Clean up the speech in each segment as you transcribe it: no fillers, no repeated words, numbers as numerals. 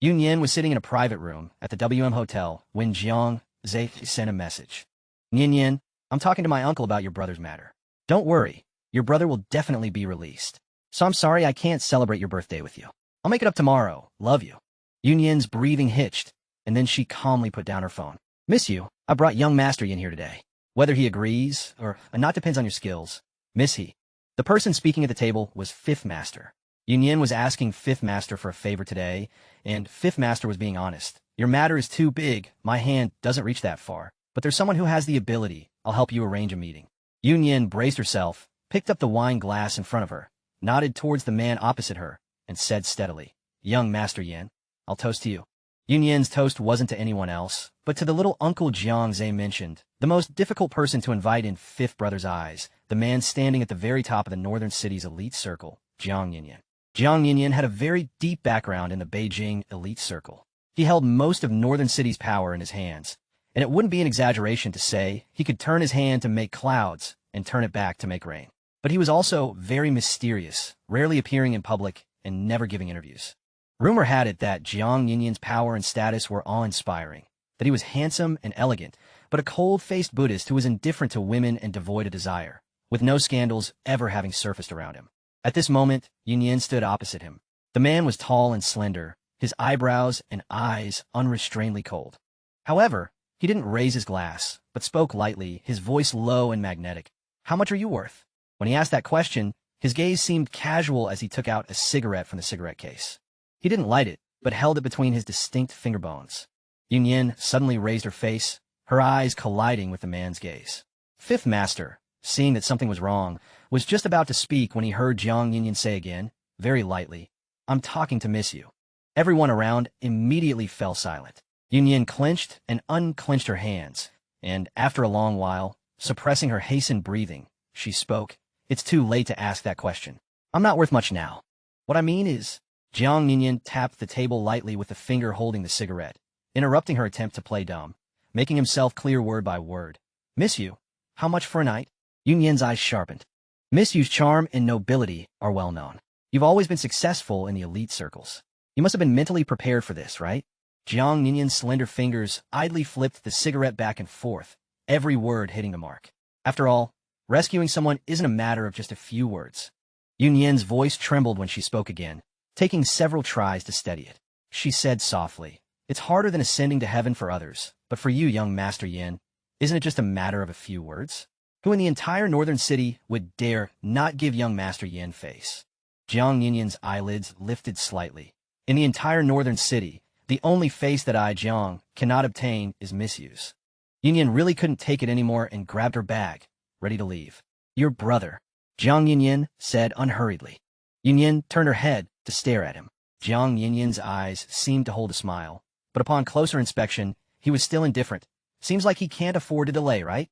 Yun was sitting in a private room at the Hotel when Jiang Zhe sent a message. Yin, I'm talking to my uncle about your brother's matter. Don't worry, your brother will definitely be released. So I'm sorry I can't celebrate your birthday with you. I'll make it up tomorrow. Love you. Yun's breathing hitched, and then she calmly put down her phone. Miss you. I brought young Master Yin here today. Whether he agrees or not depends on your skills. Miss he. The person speaking at the table was Fifth Master. Yun was asking Fifth Master for a favor today, and Fifth Master was being honest. Your matter is too big. My hand doesn't reach that far. But there's someone who has the ability. I'll help you arrange a meeting. Yun braced herself, picked up the wine glass in front of her, nodded towards the man opposite her, and said steadily, Young Master Yin, I'll toast to you. Yun's toast wasn't to anyone else, but to the little Uncle Jiang Zhe mentioned, the most difficult person to invite in Fifth Brother's eyes, the man standing at the very top of the northern city's elite circle, Jiang Yin. Jiang Yin had a very deep background in the Beijing elite circle. He held most of northern city's power in his hands, and it wouldn't be an exaggeration to say he could turn his hand to make clouds and turn it back to make rain. But he was also very mysterious, rarely appearing in public and never giving interviews. Rumor had it that Jiang Yin's power and status were awe-inspiring, that he was handsome and elegant, but a cold-faced Buddhist who was indifferent to women and devoid of desire, with no scandals ever having surfaced around him. At this moment, Yun stood opposite him. The man was tall and slender, his eyebrows and eyes unrestrainedly cold. However, he didn't raise his glass, but spoke lightly, his voice low and magnetic. How much are you worth? When he asked that question, his gaze seemed casual as he took out a cigarette from the cigarette case. He didn't light it, but held it between his distinct finger bones. Yun suddenly raised her face, her eyes colliding with the man's gaze. Fifth Master, seeing that something was wrong, was just about to speak when he heard Jiang Yin say again, very lightly, I'm talking to miss you. Everyone around immediately fell silent. Yun clenched and unclenched her hands, and after a long while, suppressing her hastened breathing, she spoke, It's too late to ask that question. I'm not worth much now. What I mean is, Jiang Yin tapped the table lightly with the finger holding the cigarette, interrupting her attempt to play dumb, making himself clear word by word. Miss you? How much for a night? Yun's eyes sharpened. Miss Yu's charm and nobility are well known. You've always been successful in the elite circles. You must have been mentally prepared for this, right? Jiang Yin's slender fingers idly flipped the cigarette back and forth, every word hitting the mark. After all, rescuing someone isn't a matter of just a few words. Yun's voice trembled when she spoke again, taking several tries to steady it. She said softly, It's harder than ascending to heaven for others, but for you, young Master Yin, isn't it just a matter of a few words? Who in the entire northern city would dare not give young Master Yin face? Jiang Yin's eyelids lifted slightly. In the entire northern city, the only face that I, Jiang, cannot obtain is misuse. Yin really couldn't take it anymore and grabbed her bag, ready to leave. Your brother, Jiang Yin said unhurriedly. Yin turned her head to stare at him. Jiang Yin's eyes seemed to hold a smile, but upon closer inspection, he was still indifferent. Seems like he can't afford to delay, right?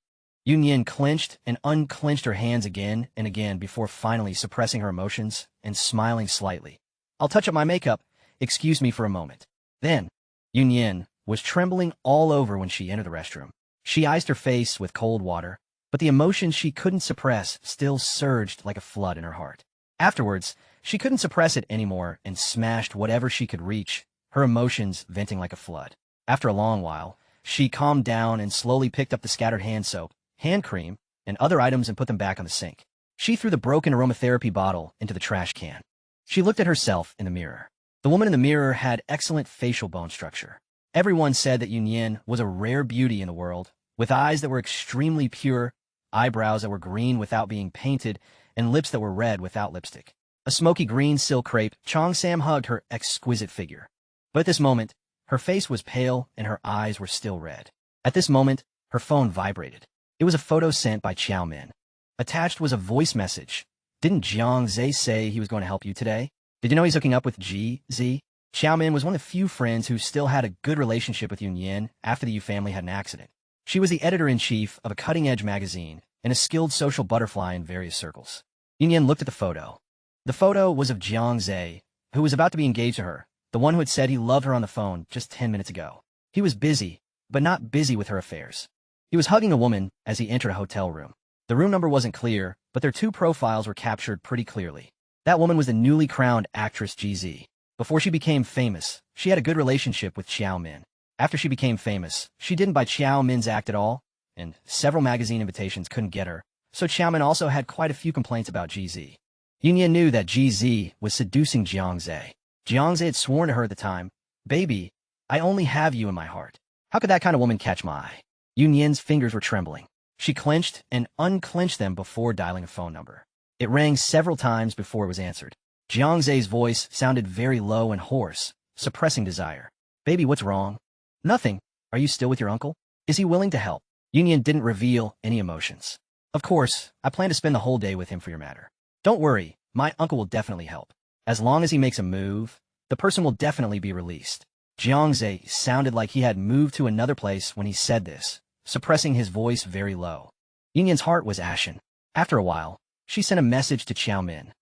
Yun clenched and unclenched her hands again and again before finally suppressing her emotions and smiling slightly. I'll touch up my makeup. Excuse me for a moment. Then, Yun was trembling all over when she entered the restroom. She iced her face with cold water, but the emotion she couldn't suppress still surged like a flood in her heart. Afterwards, she couldn't suppress it anymore and smashed whatever she could reach, her emotions venting like a flood. After a long while, she calmed down and slowly picked up the scattered hand soap, hand cream, and other items and put them back on the sink. She threw the broken aromatherapy bottle into the trash can. She looked at herself in the mirror. The woman in the mirror had excellent facial bone structure. Everyone said that Yun was a rare beauty in the world, with eyes that were extremely pure, eyebrows that were green without being painted, and lips that were red without lipstick. A smoky green silk crepe, Chong Sam hugged her exquisite figure. But at this moment, her face was pale and her eyes were still red. At this moment, her phone vibrated. It was a photo sent by Xiao Min. Attached was a voice message. Didn't Jiang Zhe say he was going to help you today? Did you know he's hooking up with GZ? Xiao Min was one of the few friends who still had a good relationship with Yun after the Yu family had an accident. She was the editor-in-chief of a cutting-edge magazine and a skilled social butterfly in various circles. Yun looked at the photo. The photo was of Jiang Zhe, who was about to be engaged to her, the one who had said he loved her on the phone just 10 minutes ago. He was busy, but not busy with her affairs. He was hugging a woman as he entered a hotel room. The room number wasn't clear, but their two profiles were captured pretty clearly. That woman was the newly crowned actress GZ. Before she became famous, she had a good relationship with Xiao Min. After she became famous, she didn't buy Xiao Min's act at all, and several magazine invitations couldn't get her, so Xiao Min also had quite a few complaints about GZ. Yunyan knew that GZ was seducing Jiangze. Jiangze had sworn to her at the time, "Baby, I only have you in my heart. How could that kind of woman catch my eye?" Yunyan's fingers were trembling. She clenched and unclenched them before dialing a phone number. It rang several times before it was answered. Jiangze's voice sounded very low and hoarse, suppressing desire. "Baby, what's wrong?" "Nothing. Are you still with your uncle? Is he willing to help?" Yunyan didn't reveal any emotions. "Of course, I plan to spend the whole day with him for your matter. Don't worry, my uncle will definitely help. As long as he makes a move, the person will definitely be released." Jiangze sounded like he had moved to another place when he said this, suppressing his voice very low. Yunyan's heart was ashen. After a while, she sent a message to Xiao Min.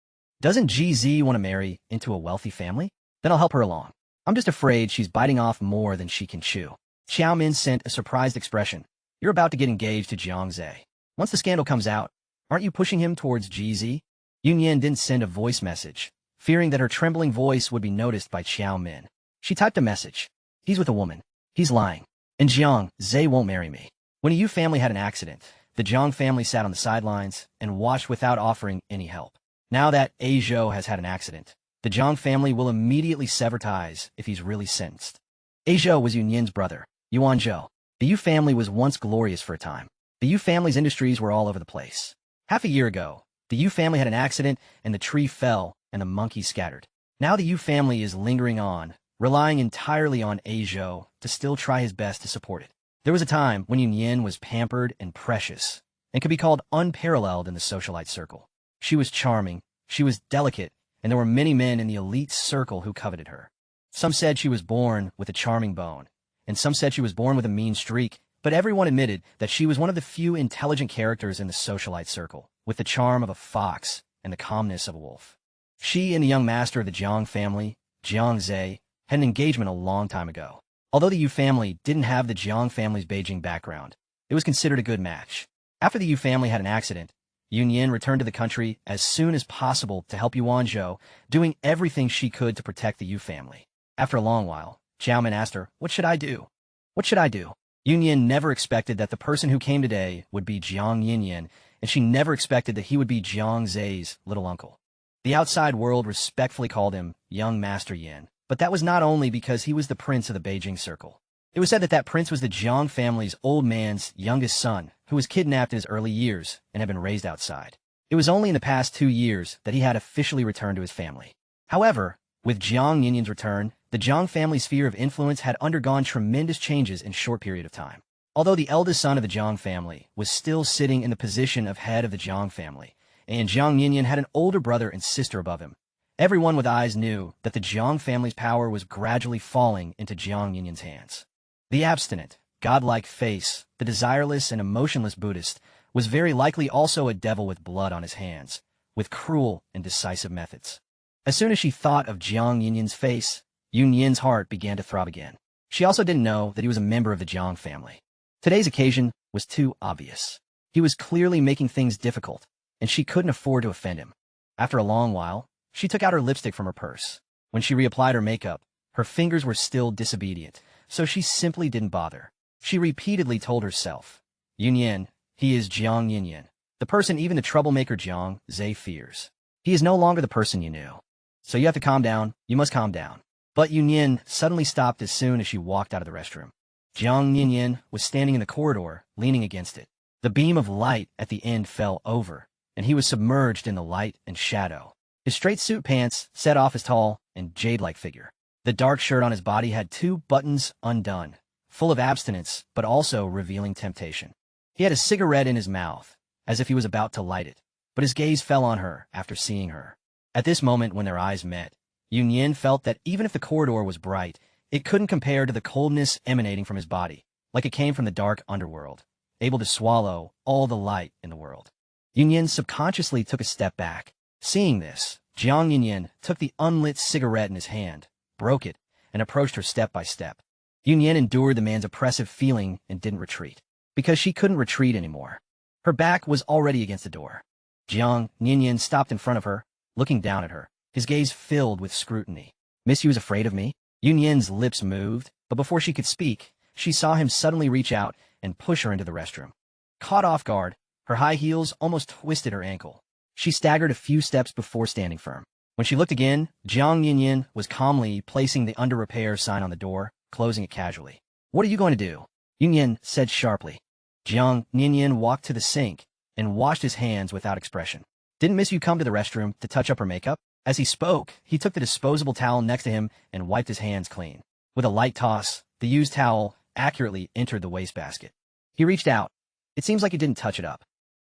"Doesn't GZ want to marry into a wealthy family? Then I'll help her along. I'm just afraid she's biting off more than she can chew." Xiao Min sent a surprised expression. "You're about to get engaged to Jiangze. Once the scandal comes out, aren't you pushing him towards GZ?" Yunyan didn't send a voice message, fearing that her trembling voice would be noticed by Xiao Min. She typed a message. "He's with a woman. He's lying. And Jiangze won't marry me." When a Yu family had an accident, the Jiang family sat on the sidelines and watched without offering any help. Now that Aizhou has had an accident, the Jiang family will immediately sever ties if he's really sentenced. Aizhou was Yunyan's brother, Yuanzhou. The Yu family was once glorious for a time. The Yu family's industries were all over the place. Half a year ago, the Yu family had an accident and the tree fell and the monkeys scattered. Now the Yu family is lingering on, relying entirely on Aizhou to still try his best to support it. There was a time when Yunyan was pampered and precious, and could be called unparalleled in the socialite circle. She was charming, she was delicate, and there were many men in the elite circle who coveted her. Some said she was born with a charming bone, and some said she was born with a mean streak, but everyone admitted that she was one of the few intelligent characters in the socialite circle, with the charm of a fox and the calmness of a wolf. She and the young master of the Jiang family, Jiangze, had an engagement a long time ago. Although the Yu family didn't have the Jiang family's Beijing background, it was considered a good match. After the Yu family had an accident, Yunyan returned to the country as soon as possible to help Yuanzhou, doing everything she could to protect the Yu family. After a long while, Xiao Min asked her, "What should I do? What should I do?" Yunyan never expected that the person who came today would be Jiang Yinyan, and she never expected that he would be Jiangze's little uncle. The outside world respectfully called him Young Master Yin, but that was not only because he was the prince of the Beijing circle. It was said that that prince was the Jiang family's old man's youngest son, who was kidnapped in his early years and had been raised outside. It was only in the past 2 years that he had officially returned to his family. However, with Jiang Yinyan's return, the Jiang family's sphere of influence had undergone tremendous changes in a short period of time. Although the eldest son of the Jiang family was still sitting in the position of head of the Jiang family, and Jiang Yinyan had an older brother and sister above him, everyone with eyes knew that the Jiang family's power was gradually falling into Jiang Yinyan's hands. The abstinent, godlike face, the desireless and emotionless Buddhist, was very likely also a devil with blood on his hands, with cruel and decisive methods. As soon as she thought of Jiang Yinyan's face, Yunyan's heart began to throb again. She also didn't know that he was a member of the Jiang family. Today's occasion was too obvious. He was clearly making things difficult, and she couldn't afford to offend him. After a long while, she took out her lipstick from her purse. When she reapplied her makeup, her fingers were still disobedient, so she simply didn't bother. She repeatedly told herself, "Yunyan, he is Jiang Yinyan, the person even the troublemaker Jiangze fears. He is no longer the person you knew. So you have to calm down, you must calm down." But Yunyan suddenly stopped as soon as she walked out of the restroom. Jiang Yinyan was standing in the corridor, leaning against it. The beam of light at the end fell over, and he was submerged in the light and shadow. His straight suit pants set off his tall and jade-like figure. The dark shirt on his body had 2 buttons undone, full of abstinence, but also revealing temptation. He had a cigarette in his mouth, as if he was about to light it, but his gaze fell on her after seeing her. At this moment, when their eyes met, Yunyan felt that even if the corridor was bright, it couldn't compare to the coldness emanating from his body, like it came from the dark underworld, able to swallow all the light in the world. Yunyan subconsciously took a step back. Seeing this, Jiang Yinyan took the unlit cigarette in his hand, broke it, and approached her step by step. Yunyan endured the man's oppressive feeling and didn't retreat, because she couldn't retreat anymore. Her back was already against the door. Jiang Yinyan stopped in front of her, looking down at her, his gaze filled with scrutiny. Miss Yu is afraid of me? Yun Yin's lips moved, but before she could speak, she saw him suddenly reach out and push her into the restroom. Caught off guard, her high heels almost twisted her ankle. She staggered a few steps before standing firm. When she looked again, Jiang Yinyin was calmly placing the under repair sign on the door, closing it casually. What are you going to do? Yunyin said sharply. Jiang Yinyin walked to the sink and washed his hands without expression. Didn't Miss Yu come to the restroom to touch up her makeup? As he spoke, he took the disposable towel next to him and wiped his hands clean. With a light toss, the used towel accurately entered the wastebasket. He reached out. It seems like he didn't touch it up.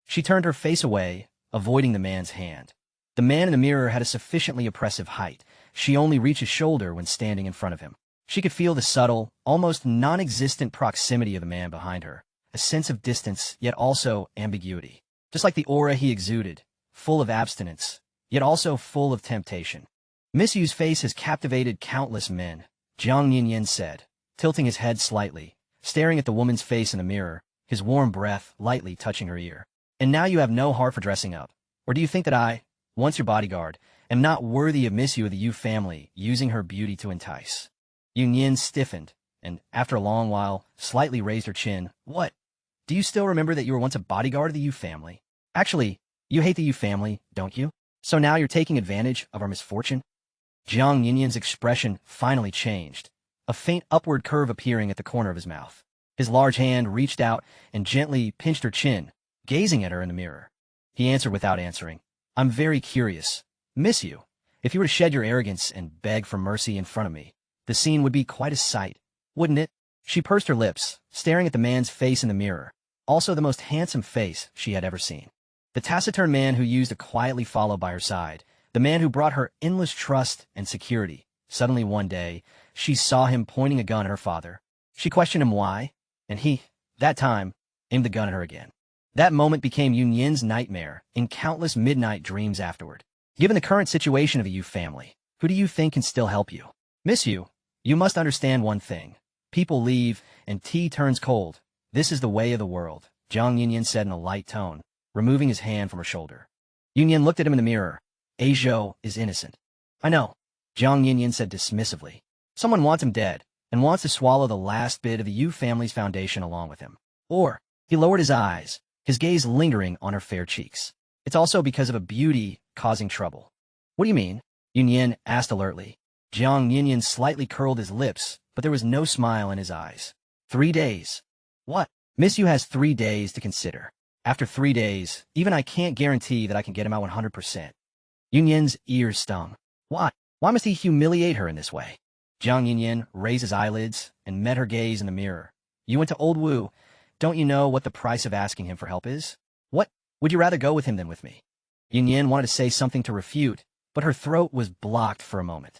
She turned her face away, avoiding the man's hand. The man in the mirror had a sufficiently oppressive height. She only reached his shoulder when standing in front of him. She could feel the subtle, almost non-existent proximity of the man behind her, a sense of distance, yet also ambiguity. Just like the aura he exuded, full of abstinence, yet also full of temptation. Miss Yu's face has captivated countless men, Jiang Yinyin said, tilting his head slightly, staring at the woman's face in the mirror, his warm breath lightly touching her ear. And now you have no heart for dressing up. Or do you think that I, once your bodyguard, am not worthy of Miss Yu of the Yu family, using her beauty to entice? Yun Yin stiffened, and, after a long while, slightly raised her chin. What? Do you still remember that you were once a bodyguard of the Yu family? Actually, you hate the Yu family, don't you? So now you're taking advantage of our misfortune? Jiang Yinyin's expression finally changed, a faint upward curve appearing at the corner of his mouth. His large hand reached out and gently pinched her chin, gazing at her in the mirror. He answered without answering. I'm very curious. Miss Yu, if you were to shed your arrogance and beg for mercy in front of me, the scene would be quite a sight, wouldn't it? She pursed her lips, staring at the man's face in the mirror, also the most handsome face she had ever seen. The taciturn man who used to quietly follow by her side, the man who brought her endless trust and security. Suddenly one day, she saw him pointing a gun at her father. She questioned him why, and he, that time, aimed the gun at her again. That moment became Yun Yin's nightmare in countless midnight dreams afterward. Given the current situation of the Yu family, who do you think can still help you? Miss Yu, you must understand one thing. People leave, and tea turns cold. This is the way of the world, Jiang Yinyin said in a light tone, removing his hand from her shoulder. Yun Yin looked at him in the mirror. Zhou is innocent. I know, Jiang Yinyin said dismissively. Someone wants him dead, and wants to swallow the last bit of the Yu family's foundation along with him. Or, he lowered his eyes, his gaze lingering on her fair cheeks. It's also because of a beauty causing trouble. What do you mean? Yun Yin asked alertly. Jiang Yinyin slightly curled his lips, but there was no smile in his eyes. 3 days. What? Miss Yu has 3 days to consider. After 3 days, even I can't guarantee that I can get him out 100%. Yun Yin's ears stung. Why? Why must he humiliate her in this way? Jiang Yinyin raised his eyelids and met her gaze in the mirror. You went to Old Wu. Don't you know what the price of asking him for help is? What? Would you rather go with him than with me? Yun Yin wanted to say something to refute, but her throat was blocked for a moment.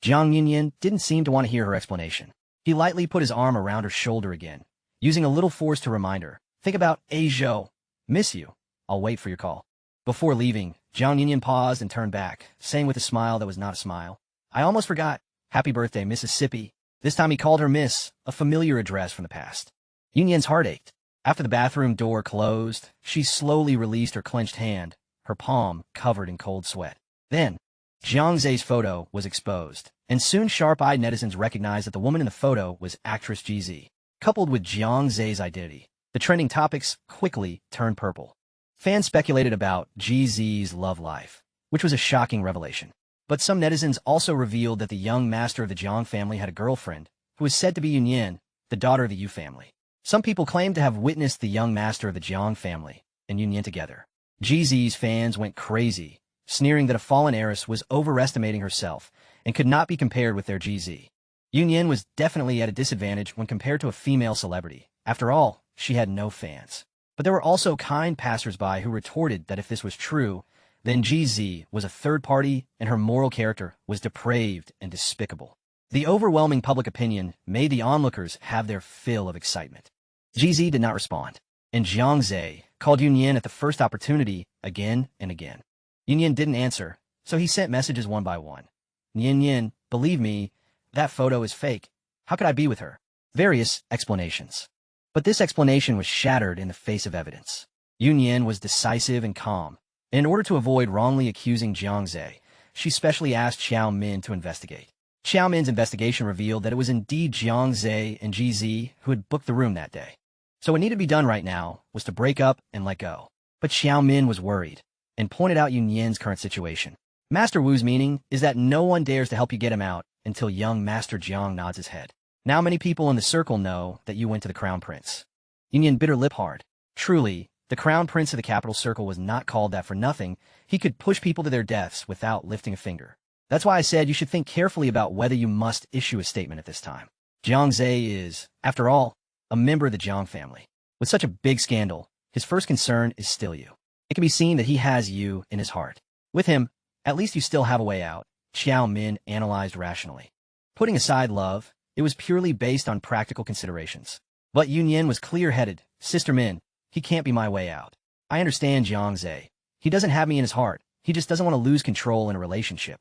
Jiang Yinyin didn't seem to want to hear her explanation. He lightly put his arm around her shoulder again, using a little force to remind her. Think about Zhou. Miss Yu. I'll wait for your call. Before leaving, Jiang Yinyin paused and turned back, saying with a smile that was not a smile. I almost forgot. Happy birthday, Mississippi. This time he called her Miss, a familiar address from the past. Yun Yin's heart ached. After the bathroom door closed, she slowly released her clenched hand, her palm covered in cold sweat. Then, Jiang Zhe's photo was exposed, and soon sharp-eyed netizens recognized that the woman in the photo was actress GZ. Coupled with Jiang Zhe's identity, the trending topics quickly turned purple. Fans speculated about GZ's love life, which was a shocking revelation. But some netizens also revealed that the young master of the Jiang family had a girlfriend, who was said to be Yun Yin, the daughter of the Yu family. Some people claimed to have witnessed the young master of the Jiang family and Yun Yin together. GZ's fans went crazy, sneering that a fallen heiress was overestimating herself and could not be compared with their GZ. Yun Yin was definitely at a disadvantage when compared to a female celebrity. After all, she had no fans. But there were also kind passersby who retorted that if this was true, then GZ was a third party and her moral character was depraved and despicable. The overwhelming public opinion made the onlookers have their fill of excitement. GZ did not respond, and Jiang Zhe called Yun Yin at the first opportunity again and again. Yun Yin didn't answer, so he sent messages one by one. Yun Yin, believe me, that photo is fake. How could I be with her? Various explanations. But this explanation was shattered in the face of evidence. Yun Yin was decisive and calm. In order to avoid wrongly accusing Jiang Zhe, she specially asked Xiao Min to investigate. Xiao Min's investigation revealed that it was indeed Jiang Zhe and GZ who had booked the room that day. So what needed to be done right now was to break up and let go. But Xiao Min was worried and pointed out Yun Yan's current situation. Master Wu's meaning is that no one dares to help you get him out until young Master Jiang nods his head. Now many people in the circle know that you went to the Crown Prince. Yun Yan bit her lip hard. Truly, the Crown Prince of the Capital Circle was not called that for nothing. He could push people to their deaths without lifting a finger. That's why I said you should think carefully about whether you must issue a statement at this time. Jiang Zhe is, after all, a member of the Jiang family. With such a big scandal, his first concern is still you. It can be seen that he has you in his heart. With him, at least you still have a way out, Xiao Min analyzed rationally. Putting aside love, it was purely based on practical considerations. But Yun Yan was clear-headed. Sister Min, he can't be my way out. I understand Jiang Zhe. He doesn't have me in his heart. He just doesn't want to lose control in a relationship.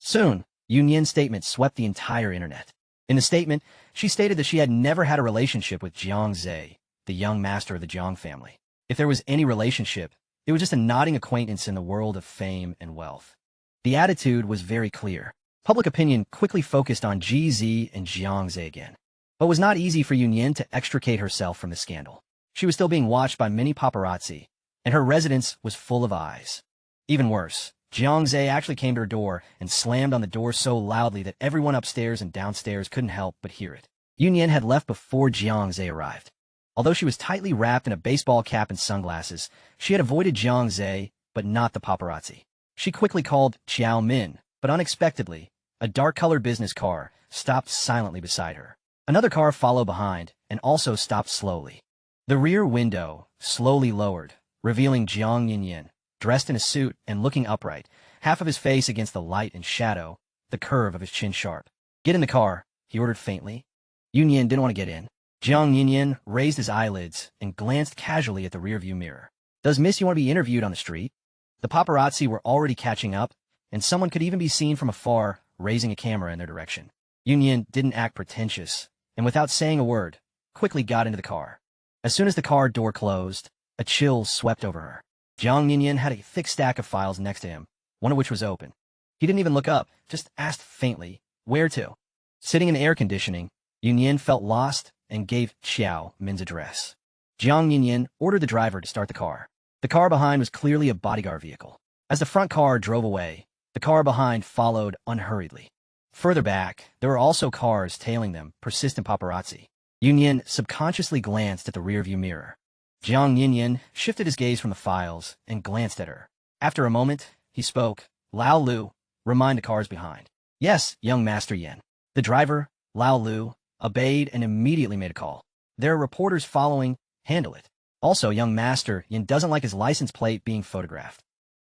Soon, Yun Yan's statement swept the entire internet. In the statement, she stated that she had never had a relationship with Jiang Zhe, the young master of the Jiang family. If there was any relationship, it was just a nodding acquaintance in the world of fame and wealth. The attitude was very clear. Public opinion quickly focused on GZ and Jiang Zhe again. But it was not easy for Yun Yan to extricate herself from the scandal. She was still being watched by many paparazzi, and her residence was full of eyes. Even worse, Jiang Zhe actually came to her door and slammed on the door so loudly that everyone upstairs and downstairs couldn't help but hear it. Yun Yan had left before Jiang Zhe arrived. Although she was tightly wrapped in a baseball cap and sunglasses, she had avoided Jiang Zhe, but not the paparazzi. She quickly called Xiao Min, but unexpectedly, a dark-colored business car stopped silently beside her. Another car followed behind and also stopped slowly. The rear window slowly lowered, revealing Jiang Yan, dressed in a suit and looking upright, half of his face against the light and shadow, the curve of his chin sharp. "Get in the car," he ordered faintly. Yun Yan didn't want to get in. Jiang Yan raised his eyelids and glanced casually at the rearview mirror. "Does Miss you want to be interviewed on the street?" The paparazzi were already catching up, and someone could even be seen from afar raising a camera in their direction. Yun Yan didn't act pretentious, and without saying a word, quickly got into the car. As soon as the car door closed, a chill swept over her. Jiang Yan had a thick stack of files next to him, one of which was open. He didn't even look up, just asked faintly, "Where to?" Sitting in the air conditioning, Yun Yan felt lost and gave Xiao Min's address. Jiang Yan ordered the driver to start the car. The car behind was clearly a bodyguard vehicle. As the front car drove away, the car behind followed unhurriedly. Further back, there were also cars tailing them, persistent paparazzi. Yun Yan subconsciously glanced at the rearview mirror. Jiang Yan shifted his gaze from the files and glanced at her. After a moment, he spoke. "Lao Lu, remind the cars behind." "Yes, young Master Yan." The driver, Lao Lu, obeyed and immediately made a call. "There are reporters following. Handle it." Also, young Master Yan doesn't like his license plate being photographed.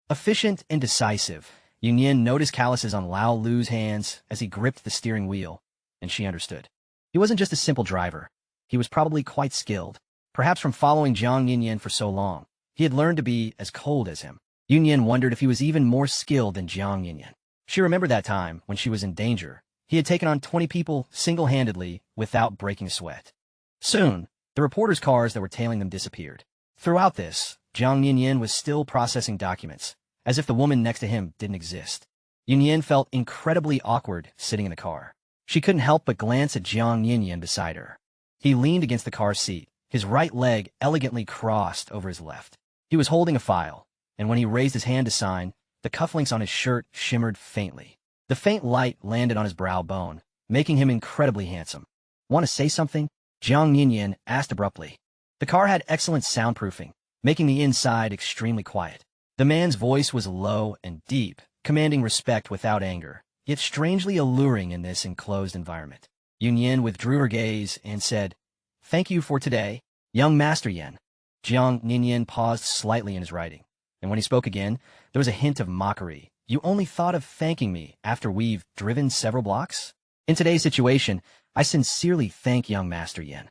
Efficient and decisive, Yun Yan noticed calluses on Lao Lu's hands as he gripped the steering wheel, and she understood. He wasn't just a simple driver. He was probably quite skilled. Perhaps from following Jiang Yan for so long, he had learned to be as cold as him. Yun Yan wondered if he was even more skilled than Jiang Yan. She remembered that time when she was in danger. He had taken on 20 people single-handedly without breaking a sweat. Soon, the reporters' cars that were tailing them disappeared. Throughout this, Jiang Yan was still processing documents, as if the woman next to him didn't exist. Yun Yan felt incredibly awkward sitting in the car. She couldn't help but glance at Jiang Yan beside her. He leaned against the car seat, his right leg elegantly crossed over his left. He was holding a file, and when he raised his hand to sign, the cufflinks on his shirt shimmered faintly. The faint light landed on his brow bone, making him incredibly handsome. "Want to say something?" Jiang Yan asked abruptly. The car had excellent soundproofing, making the inside extremely quiet. The man's voice was low and deep, commanding respect without anger, yet strangely alluring in this enclosed environment. Yun Yan withdrew her gaze and said, "Thank you for today, young Master Yan." Jiang Yan paused slightly in his writing, and when he spoke again, there was a hint of mockery. "You only thought of thanking me after we've driven several blocks? In today's situation, I sincerely thank young Master Yan."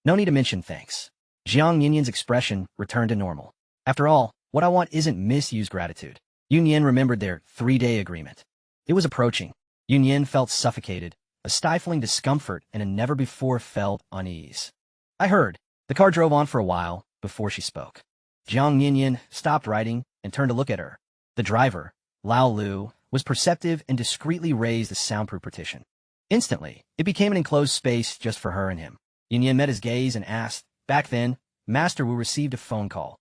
"No need to mention thanks." Jiang Yan's expression returned to normal. "After all, what I want isn't misused gratitude." Yun Yan remembered their 3-day agreement. It was approaching. Yun Yan felt suffocated, a stifling discomfort and a never-before-felt unease. "I heard." The car drove on for a while before she spoke. Jiang Yan stopped writing and turned to look at her. The driver, Lao Lu, was perceptive and discreetly raised the soundproof partition. Instantly, it became an enclosed space just for her and him. Yin met his gaze and asked, back then, Master Wu received a phone call.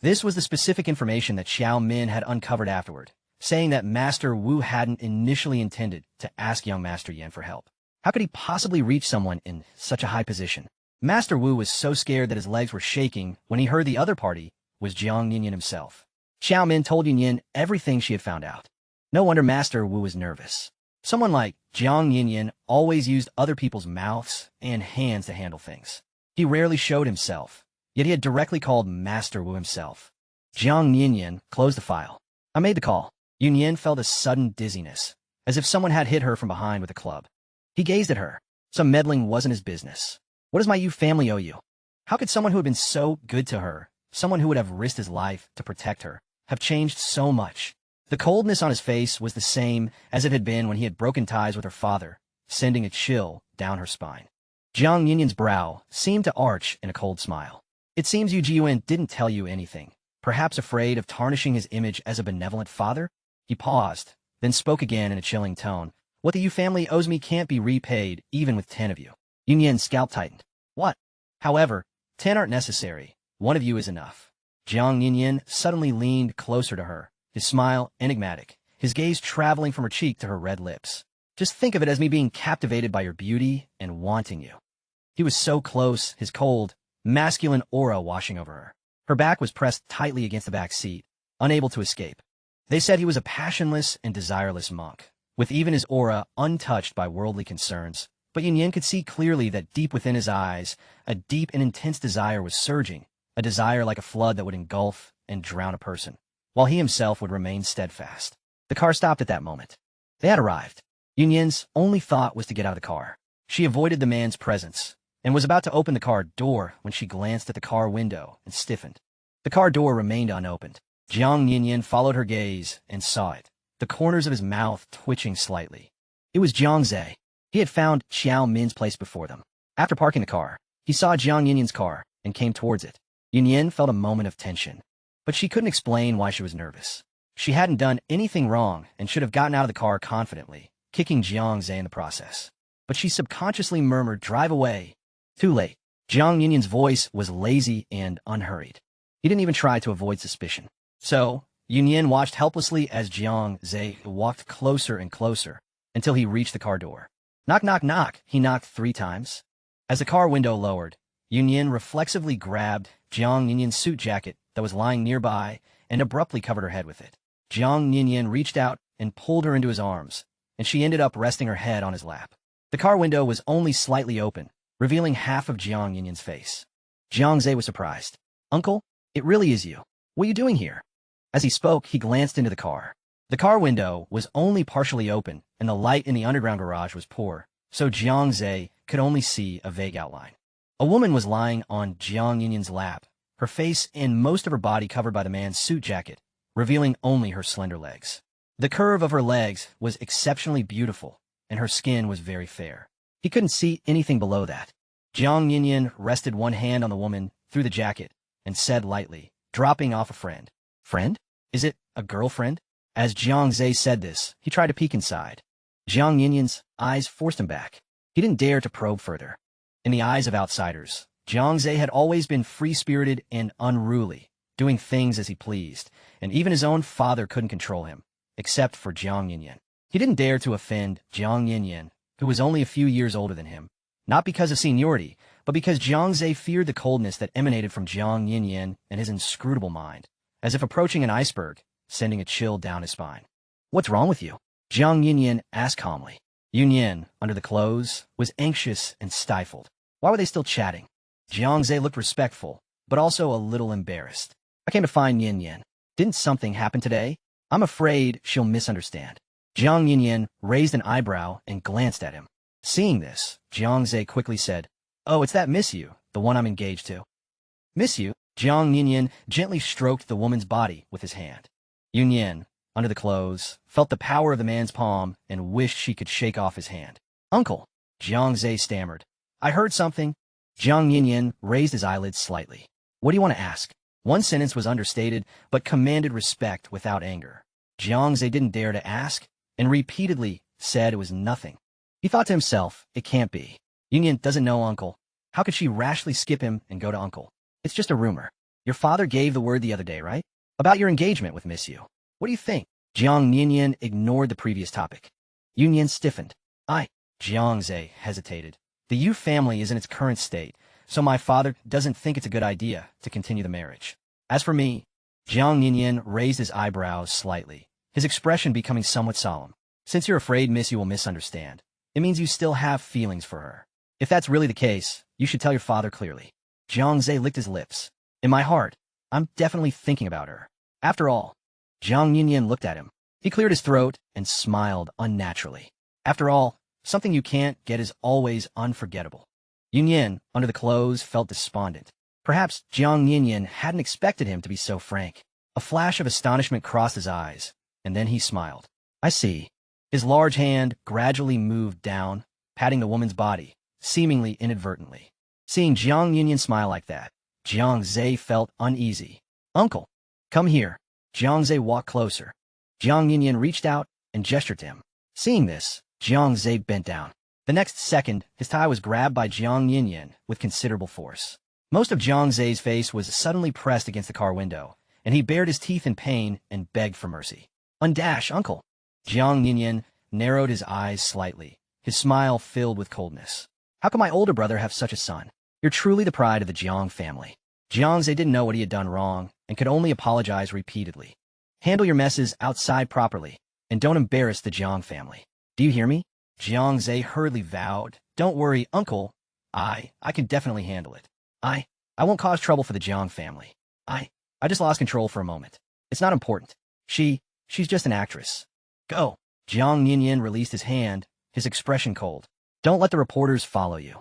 This was the specific information that Xiao Min had uncovered afterward, saying that Master Wu hadn't initially intended to ask young Master Yan for help. How could he possibly reach someone in such a high position? Master Wu was so scared that his legs were shaking when he heard the other party was Jiang Yinyan himself. Xiao Min told Yinyan everything she had found out. No wonder Master Wu was nervous. Someone like Jiang Yinyan always used other people's mouths and hands to handle things. He rarely showed himself, yet he had directly called Master Wu himself. Jiang Yinyan closed the file. I made the call. Yunyan felt a sudden dizziness, as if someone had hit her from behind with a club. He gazed at her. Some meddling wasn't his business. What does my Yu family owe you? How could someone who had been so good to her, someone who would have risked his life to protect her, have changed so much? The coldness on his face was the same as it had been when he had broken ties with her father, sending a chill down her spine. Jiang Yinyan's brow seemed to arch in a cold smile. It seems Yu Jiyuan didn't tell you anything, perhaps afraid of tarnishing his image as a benevolent father? He paused, then spoke again in a chilling tone. What the Yu family owes me can't be repaid, even with 10 of you. Yunyan's scalp tightened. What? However, 10 aren't necessary. One of you is enough. Jiang Yinyan suddenly leaned closer to her, his smile enigmatic, his gaze traveling from her cheek to her red lips. Just think of it as me being captivated by your beauty and wanting you. He was so close, his cold, masculine aura washing over her. Her back was pressed tightly against the back seat, unable to escape. They said he was a passionless and desireless monk, with even his aura untouched by worldly concerns. But Yunyan could see clearly that deep within his eyes, a deep and intense desire was surging, a desire like a flood that would engulf and drown a person, while he himself would remain steadfast. The car stopped at that moment. They had arrived. Yunyan's only thought was to get out of the car. She avoided the man's presence, and was about to open the car door when she glanced at the car window and stiffened. The car door remained unopened. Jiang Yinyan followed her gaze and saw it, the corners of his mouth twitching slightly. It was Jiang Zhe. He had found Xiao Min's place before them. After parking the car, he saw Jiang Yinyan's car and came towards it. Yunyan felt a moment of tension, but she couldn't explain why she was nervous. She hadn't done anything wrong and should have gotten out of the car confidently, kicking Jiang Zhe in the process. But she subconsciously murmured, "Drive away." Too late. Jiang Yinyan's voice was lazy and unhurried. He didn't even try to avoid suspicion. So, Yunyan watched helplessly as Jiang Zhe walked closer and closer until he reached the car door. Knock, knock, knock, he knocked 3 times. As the car window lowered, Yunyan reflexively grabbed Jiang Yinyan's suit jacket that was lying nearby and abruptly covered her head with it. Jiang Yinyan reached out and pulled her into his arms, and she ended up resting her head on his lap. The car window was only slightly open, revealing half of Jiang Yinyan's face. Jiang Zhe was surprised. "Uncle, it really is you. What are you doing here?" As he spoke, he glanced into the car. The car window was only partially open, and the light in the underground garage was poor, so Jiang Zhe could only see a vague outline. A woman was lying on Jiang Yinyan's lap, her face and most of her body covered by the man's suit jacket, revealing only her slender legs. The curve of her legs was exceptionally beautiful, and her skin was very fair. He couldn't see anything below that. Jiang Yinyan rested one hand on the woman through the jacket and said lightly, dropping off a friend. "Friend? Is it a girlfriend?" As Jiang Zhe said this, he tried to peek inside. Jiang Yinyan's eyes forced him back. He didn't dare to probe further. In the eyes of outsiders, Jiang Zhe had always been free-spirited and unruly, doing things as he pleased, and even his own father couldn't control him, except for Jiang Yinyan. He didn't dare to offend Jiang Yinyan, who was only a few years older than him, not because of seniority, but because Jiang Zhe feared the coldness that emanated from Jiang Yinyan and his inscrutable mind, as if approaching an iceberg, sending a chill down his spine. "What's wrong with you?" Jiang Yinyan asked calmly. Yunyan, under the clothes, was anxious and stifled. Why were they still chatting? Jiang Zhe looked respectful, but also a little embarrassed. "I came to find Yinyan. Didn't something happen today? I'm afraid she'll misunderstand." Jiang Yinyan raised an eyebrow and glanced at him. Seeing this, Jiang Zhe quickly said, "Oh, it's that Miss Yu, the one I'm engaged to." "Miss Yu?" Jiang Yinyan gently stroked the woman's body with his hand. Yunyan, under the clothes, felt the power of the man's palm and wished she could shake off his hand. "Uncle," Jiang Zhe stammered. "I heard something." Jiang Yinyan raised his eyelids slightly. "What do you want to ask?" One sentence was understated, but commanded respect without anger. Jiang Zhe didn't dare to ask, and repeatedly said it was nothing. He thought to himself, it can't be. Yunyan doesn't know uncle. How could she rashly skip him and go to uncle? It's just a rumor. Your father gave the word the other day, right? About your engagement with Miss Yu. What do you think? Jiang Yinyan ignored the previous topic. Yunyan stiffened. Jiang Zhe hesitated. The Yu family is in its current state, so my father doesn't think it's a good idea to continue the marriage. As for me, Jiang Yinyan raised his eyebrows slightly, his expression becoming somewhat solemn. Since you're afraid Miss Yu will misunderstand, it means you still have feelings for her. If that's really the case, you should tell your father clearly. Jiang Zhe licked his lips. In my heart, I'm definitely thinking about her. After all, Jiang Yinyan looked at him. He cleared his throat and smiled unnaturally. After all, something you can't get is always unforgettable. Yunyan, under the clothes, felt despondent. Perhaps Jiang Yinyan hadn't expected him to be so frank. A flash of astonishment crossed his eyes, and then he smiled. I see. His large hand gradually moved down, patting the woman's body, seemingly inadvertently. Seeing Jiang Yinyan smile like that, Jiang Zhe felt uneasy. Uncle, come here. Jiang Zhe walked closer. Jiang Yinyan reached out and gestured to him. Seeing this, Jiang Zhe bent down. The next second, his tie was grabbed by Jiang Yinyan with considerable force. Most of Jiang Zhe's face was suddenly pressed against the car window, and he bared his teeth in pain and begged for mercy. Undash, uncle. Jiang Yinyan narrowed his eyes slightly, his smile filled with coldness. How can my older brother have such a son? You're truly the pride of the Jiang family. Jiang Zhe didn't know what he had done wrong and could only apologize repeatedly. Handle your messes outside properly, and don't embarrass the Jiang family. Do you hear me? Jiang Zhe hurriedly vowed. Don't worry, uncle. I can definitely handle it. I won't cause trouble for the Jiang family. I just lost control for a moment. It's not important. She's just an actress. Go. Jiang Yinyan released his hand, his expression cold. Don't let the reporters follow you.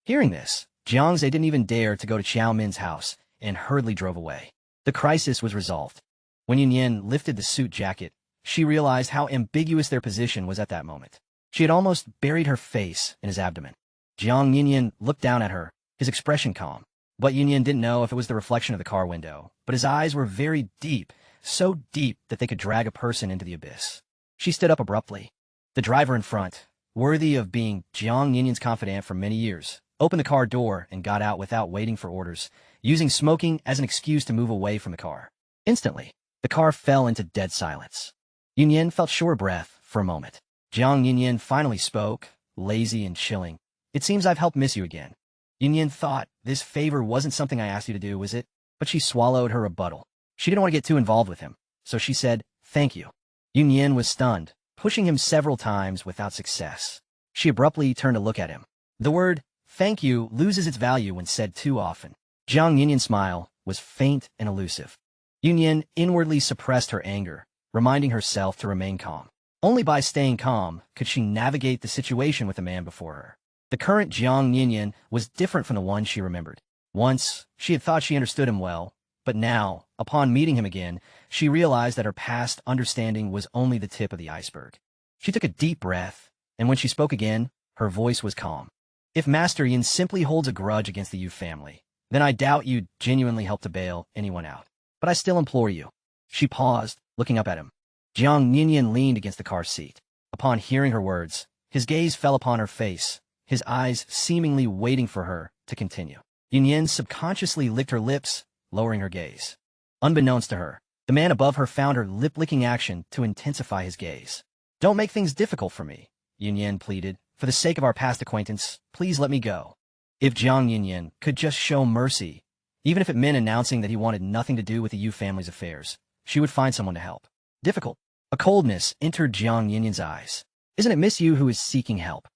Hearing this, Jiang Zhe didn't even dare to go to Qiao Min's house and hurriedly drove away. The crisis was resolved. When Yunyan lifted the suit jacket, she realized how ambiguous their position was at that moment. She had almost buried her face in his abdomen. Jiang Yinyan looked down at her, his expression calm. But Yunyan didn't know if it was the reflection of the car window, but his eyes were very deep, so deep that they could drag a person into the abyss. She stood up abruptly. The driver in front, worthy of being Jiang Yinyan's confidant for many years, opened the car door and got out without waiting for orders, using smoking as an excuse to move away from the car. Instantly, the car fell into dead silence. Yunyan felt short of breath for a moment. Jiang Yinyan finally spoke, lazy and chilling. It seems I've helped Miss Yu again. Yunyan thought, this favor wasn't something I asked you to do, was it? But she swallowed her rebuttal. She didn't want to get too involved with him, so she said, thank you. Yunyan was stunned, pushing him several times without success. She abruptly turned to look at him. The word, thank you, loses its value when said too often. Jiang Yinyan's smile was faint and elusive. Yunyan inwardly suppressed her anger, reminding herself to remain calm. Only by staying calm could she navigate the situation with the man before her. The current Jiang Yinyan was different from the one she remembered. Once, she had thought she understood him well, but now, upon meeting him again, she realized that her past understanding was only the tip of the iceberg. She took a deep breath, and when she spoke again, her voice was calm. If Master Yin simply holds a grudge against the Yu family, then I doubt you'd genuinely help to bail anyone out. But I still implore you. She paused, looking up at him. Jiang Yinyan leaned against the car seat. Upon hearing her words, his gaze fell upon her face, his eyes seemingly waiting for her to continue. Yinyan subconsciously licked her lips, lowering her gaze. Unbeknownst to her, the man above her found her lip-licking action to intensify his gaze. Don't make things difficult for me, Yinyan pleaded. For the sake of our past acquaintance, please let me go. If Jiang Yinyan could just show mercy, even if it meant announcing that he wanted nothing to do with the Yu family's affairs, she would find someone to help. Difficult. A coldness entered Jiang Yinyan's eyes. Isn't it Miss Yu who is seeking help?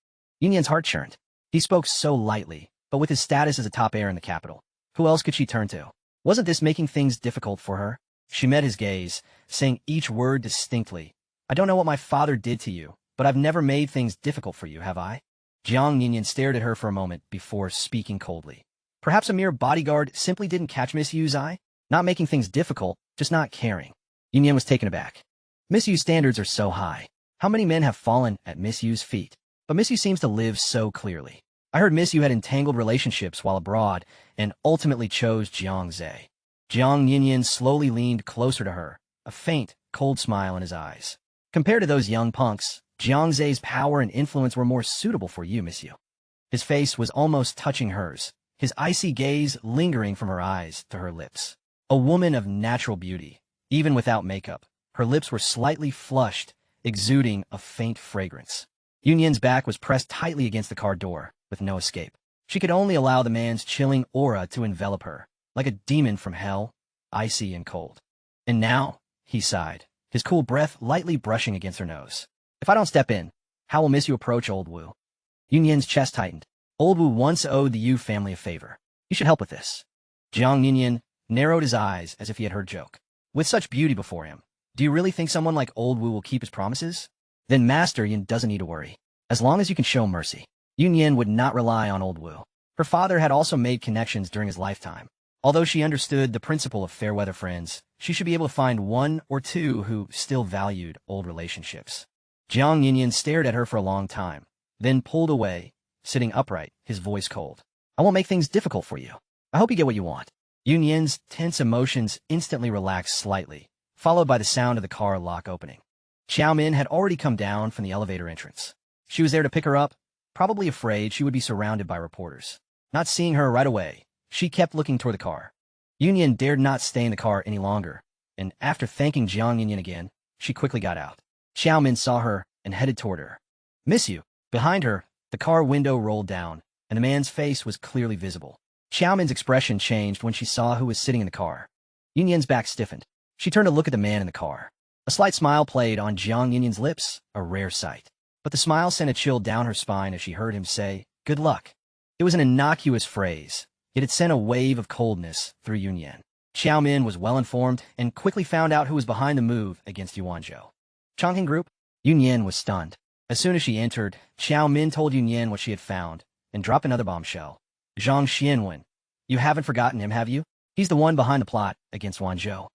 Yinyan's heart churned. He spoke so lightly, but with his status as a top heir in the capital, who else could she turn to? Wasn't this making things difficult for her? She met his gaze, saying each word distinctly. I don't know what my father did to you, but I've never made things difficult for you, have I? Jiang Yinyan stared at her for a moment before speaking coldly. Perhaps a mere bodyguard simply didn't catch Miss Yu's eye? Not making things difficult, just not caring. Yinyan was taken aback. Miss Yu's standards are so high. How many men have fallen at Miss Yu's feet? But Miss Yu seems to live so clearly. I heard Miss Yu had entangled relationships while abroad and ultimately chose Jiang Zhe. Jiang Yinyan slowly leaned closer to her, a faint, cold smile in his eyes. Compared to those young punks, Jiang Zhe's power and influence were more suitable for you, Miss Yu. His face was almost touching hers, his icy gaze lingering from her eyes to her lips. A woman of natural beauty, even without makeup, her lips were slightly flushed, exuding a faint fragrance. Yunyan's back was pressed tightly against the car door, with no escape. She could only allow the man's chilling aura to envelop her, like a demon from hell, icy and cold. And now, he sighed, his cool breath lightly brushing against her nose. If I don't step in, how will Miss Yu approach Old Wu? Yunyan's chest tightened. Old Wu once owed the Yu family a favor. You should help with this. Jiang Yunyan narrowed his eyes as if he had heard a joke. With such beauty before him, do you really think someone like Old Wu will keep his promises? Then Master Yin doesn't need to worry. As long as you can show mercy. Yunyan would not rely on Old Wu. Her father had also made connections during his lifetime. Although she understood the principle of fair weather friends, she should be able to find one or two who still valued old relationships. Jiang Yunyan stared at her for a long time, then pulled away, sitting upright, his voice cold. I won't make things difficult for you. I hope you get what you want. Yunyan's tense emotions instantly relaxed slightly, followed by the sound of the car lock opening. Xiaomin had already come down from the elevator entrance. She was there to pick her up, probably afraid she would be surrounded by reporters. Not seeing her right away, she kept looking toward the car. Yunyan dared not stay in the car any longer, and after thanking Jiang Yunyan again, she quickly got out. Xiaomin saw her and headed toward her. Miss you. Behind her, the car window rolled down, and the man's face was clearly visible. Xiaomin's expression changed when she saw who was sitting in the car. Yunyan's back stiffened. She turned to look at the man in the car. A slight smile played on Jiang Yunyan's lips, a rare sight. But the smile sent a chill down her spine as she heard him say, "Good luck." It was an innocuous phrase, yet it sent a wave of coldness through Yunyan. Xiaomin was well-informed and quickly found out who was behind the move against Yuanzhou. Chongqing Group? Yunyan was stunned. As soon as she entered, Xiaomin told Yunyan what she had found and dropped another bombshell. Zhang Xianwen. You haven't forgotten him, have you? He's the one behind the plot against Wanzhou.